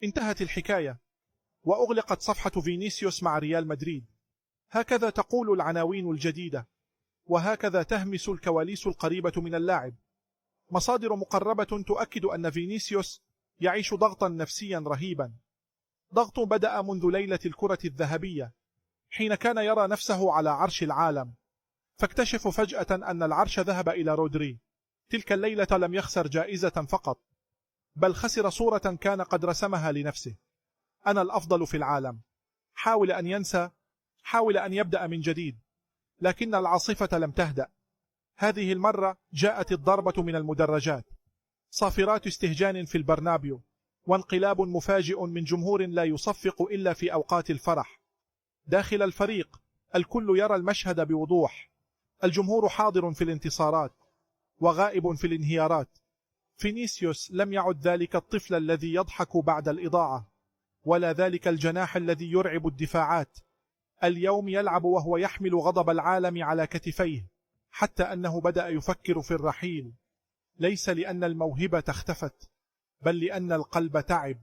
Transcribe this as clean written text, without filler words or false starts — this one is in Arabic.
انتهت الحكاية وأغلقت صفحة فينيسيوس مع ريال مدريد. هكذا تقول العناوين الجديدة، وهكذا تهمس الكواليس القريبة من اللاعب. مصادر مقربة تؤكد أن فينيسيوس يعيش ضغطا نفسيا رهيبا، ضغط بدأ منذ ليلة الكرة الذهبية حين كان يرى نفسه على عرش العالم، فاكتشف فجأة أن العرش ذهب إلى رودري. تلك الليلة لم يخسر جائزة فقط، بل خسر صورة كان قد رسمها لنفسه. أنا الأفضل في العالم. حاول أن ينسى، حاول أن يبدأ من جديد، لكن العاصفة لم تهدأ. هذه المرة جاءت الضربة من المدرجات، صافرات استهجان في البرنابيو، وانقلاب مفاجئ من جمهور لا يصفق إلا في أوقات الفرح. داخل الفريق الكل يرى المشهد بوضوح، الجمهور حاضر في الانتصارات وغائب في الانهيارات. فينيسيوس لم يعد ذلك الطفل الذي يضحك بعد الإضاعة، ولا ذلك الجناح الذي يرعب الدفاعات. اليوم يلعب وهو يحمل غضب العالم على كتفيه، حتى أنه بدأ يفكر في الرحيل، ليس لأن الموهبة اختفت، بل لأن القلب تعب.